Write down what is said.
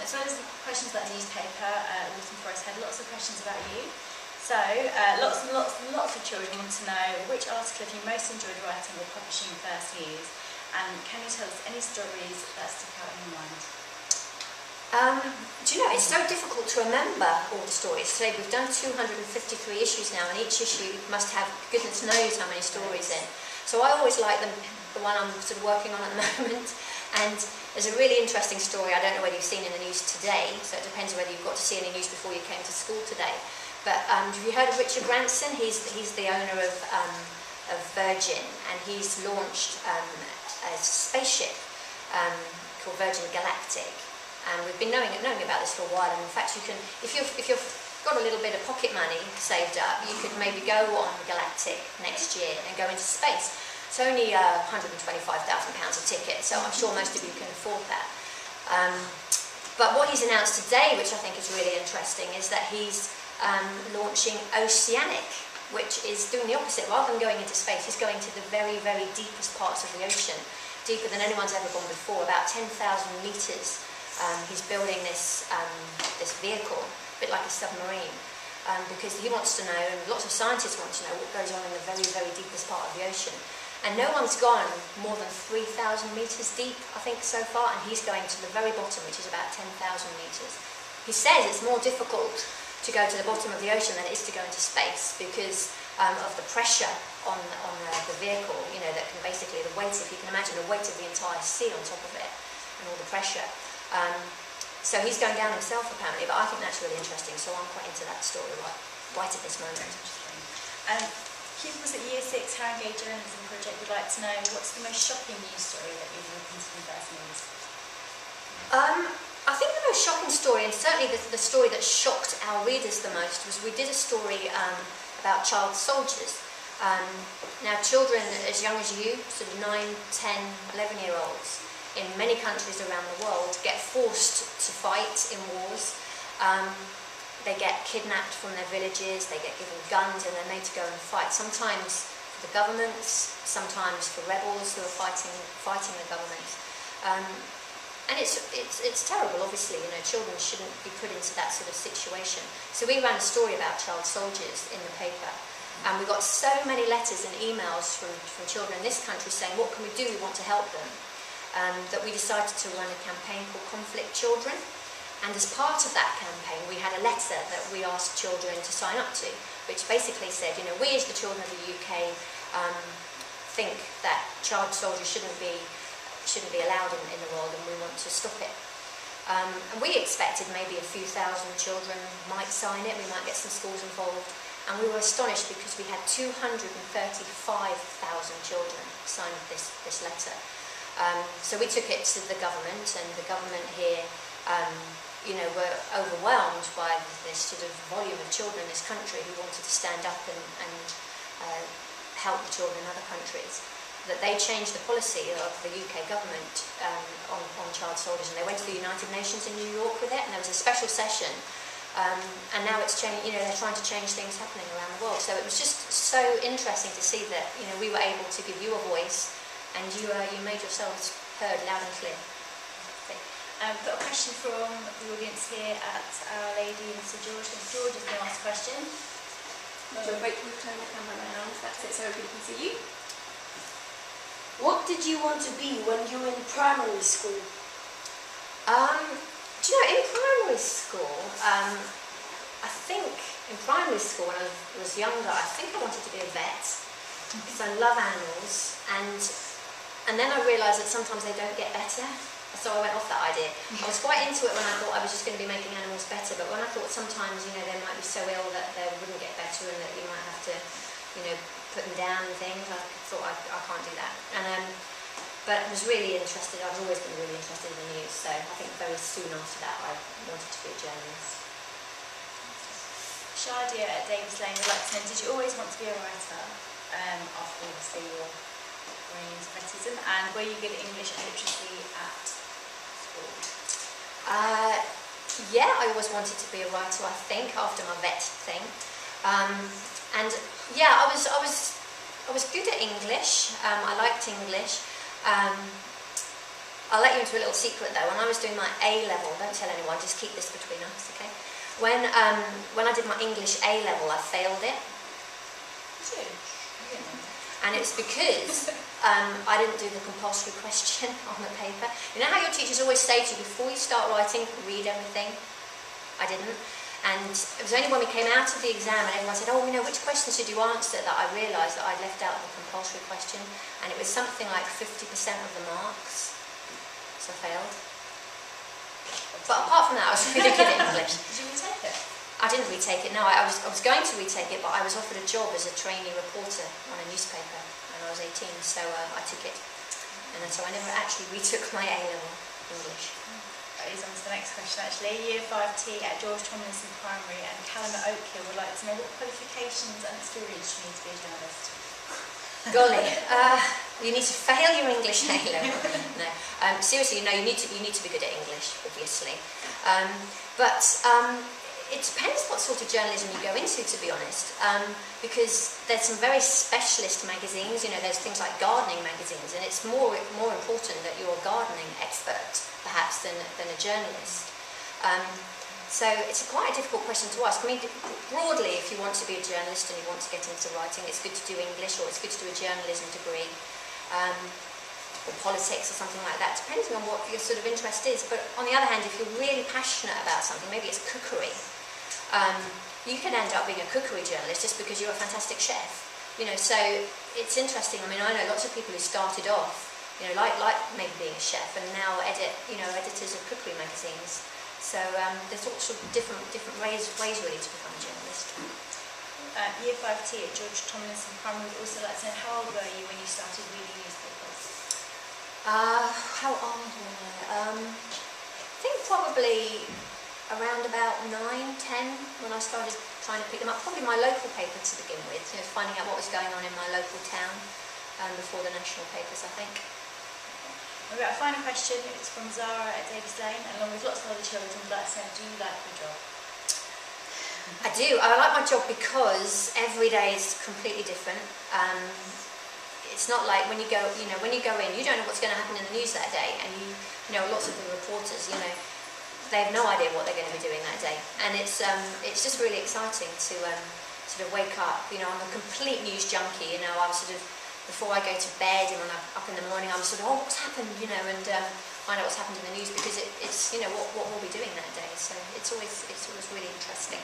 as well as the questions about the newspaper, Waltham Forest had lots of questions about you. So, lots and lots of children want to know which article have you most enjoyed writing or publishing in first years, and can you tell us any stories that stick out in your mind? Do you know, it's so difficult to remember all the stories. Today we've done 253 issues now, and each issue must have goodness knows how many stories in. So I always like the one I'm sort of working on at the moment. And there's a really interesting story, I don't know whether you've seen in the news today, so it depends whether you've got to see any news before you came to school today. But have you heard of Richard Branson? He's the owner of Virgin, and he's launched a spaceship called Virgin Galactic. And we've been knowing about this for a while, and in fact you can, if you've got a little bit of pocket money saved up, you could maybe go on Galactic next year and go into space. It's only £125,000 a ticket, so I'm sure most of you can afford that. But what he's announced today, which I think is really interesting, is that he's launching Oceanic, which is doing the opposite. Rather than going into space, he's going to the very, very deepest parts of the ocean, deeper than anyone's ever gone before, about 10,000 metres. He's building this vehicle, a bit like a submarine, because he wants to know, and lots of scientists want to know, what goes on in the very, very deepest part of the ocean. And no one's gone more than 3,000 metres deep, I think, so far, and he's going to the very bottom, which is about 10,000 metres. He says it's more difficult to go to the bottom of the ocean than it is to go into space, because of the pressure on the vehicle, you know, that can basically, the weight, if you can imagine, the weight of the entire sea on top of it, and all the pressure. So he's going down himself apparently, but I think that's really interesting, so I'm quite into that story right at this moment. Pupils at Year 6 Harrogate Journalism Project would like to know what's the most shocking news story that you've looked into in first news? I think the most shocking story, and certainly the story that shocked our readers the most, was we did a story about child soldiers. Now children as young as you, sort of 9, 10, 11-year-olds, in many countries around the world get forced to fight in wars. They get kidnapped from their villages, they get given guns, and they're made to go and fight. Sometimes for the governments, sometimes for rebels who are fighting the government. And it's terrible, obviously. You know, children shouldn't be put into that sort of situation. So we ran a story about child soldiers in the paper, and we got so many letters and emails from children in this country saying, what can we do, we want to help them. That we decided to run a campaign called Conflict Children, and as part of that campaign we had a letter that we asked children to sign up to, which basically said, you know, we as the children of the UK think that child soldiers shouldn't be allowed in the world, and we want to stop it. And we expected maybe a few thousand children might sign it, we might get some schools involved, and we were astonished because we had 235,000 children sign this letter. So we took it to the government, and the government here, you know, were overwhelmed by this sort of volume of children in this country who wanted to stand up and help the children in other countries. That they changed the policy of the UK government on child soldiers, and they went to the United Nations in New York with it, and there was a special session, and now it's changed. You know, they're trying to change things happening around the world. So it was just so interesting to see that, you know, we were able to give you a voice, and you made yourselves heard loud and clear. I've got a question from the audience here at Our Lady in St George. George is going to ask a question. We'll wait till we turn the camera around. That's it, so everybody can see you. What did you want to be when you were in primary school? Do you know, in primary school, I think in primary school when I was younger, I think I wanted to be a vet because I love animals, and then I realised that sometimes they don't get better. So I went off that idea. I was quite into it when I thought I was just going to be making animals better, but when I thought sometimes, you know, they might be so ill that they wouldn't get better and that you might have to, you know, put them down and things, I thought I can't do that. But I was really interested, I've always been really interested in the news, so I think very soon after that I wanted to be a journalist. Shadia at Davis Lane would like to know, did you always want to be a writer after obviously your going into vetism, and were you good at English and literacy at school? Yeah, I always wanted to be a writer, I think, after my vet thing. And yeah, I was good at English. I liked English. I'll let you into a little secret though. When I was doing my A level, don't tell anyone, just keep this between us, okay? When I did my English A level, I failed it. And it's because I didn't do the compulsory question on the paper. You know how your teachers always say to you, before you start writing, read everything? I didn't. And it was only when we came out of the exam and everyone said, oh, which questions did you answer, that I realised that I'd left out the compulsory question. And it was something like 50% of the marks. So I failed. But apart from that, I was really good at English. Did you retake it? I didn't retake it, no. I was going to retake it, but I was offered a job as a trainee reporter on a newspaper when I was 18, so I took it. And so I never actually retook my A-level English. That is on to the next question actually. Year 5T at George Tomlinson Primary and Callum at Oakhill would like to know what qualifications and experience you need to be a journalist. Golly, you need to fail your English A-level. No, seriously, no. You need to be good at English, obviously. It depends what sort of journalism you go into, to be honest, because there's some very specialist magazines. There's things like gardening magazines, and it's more important that you're a gardening expert, perhaps, than a journalist. So it's quite a difficult question to ask. I mean, broadly, if you want to be a journalist and you want to get into writing, it's good to do English, or it's good to do a journalism degree, or politics or something like that, depending on what your sort of interest is. But on the other hand, if you're really passionate about something, maybe it's cookery, you can end up being a cookery journalist just because you're a fantastic chef. So it's interesting. I mean, I know lots of people who started off, like maybe being a chef, and now editors of cookery magazines. So there's all sorts of different ways really to become a journalist. Year 5T at George Tomlinson Primary would also like to know, how old were you when you started reading newspapers? How old were I? I think probably around about 9, 10 when I started trying to pick them up. Probably my local paper to begin with, finding out what was going on in my local town before the national papers, I think. We've got a final question. It's from Zara at Davis Lane, along with lots of other children. Would like to know, do you like your job? I do. I like my job because every day is completely different. It's not like when you go in, you don't know what's going to happen in the news that day, and lots of the reporters, they have no idea what they're going to be doing that day, and it's just really exciting to sort of wake up. I'm a complete news junkie. I'm sort of, before I go to bed and when I'm up in the morning, I'm sort of, oh, what's happened, and find out what's happened in the news, because it's what we'll be doing that day. So it's always really interesting.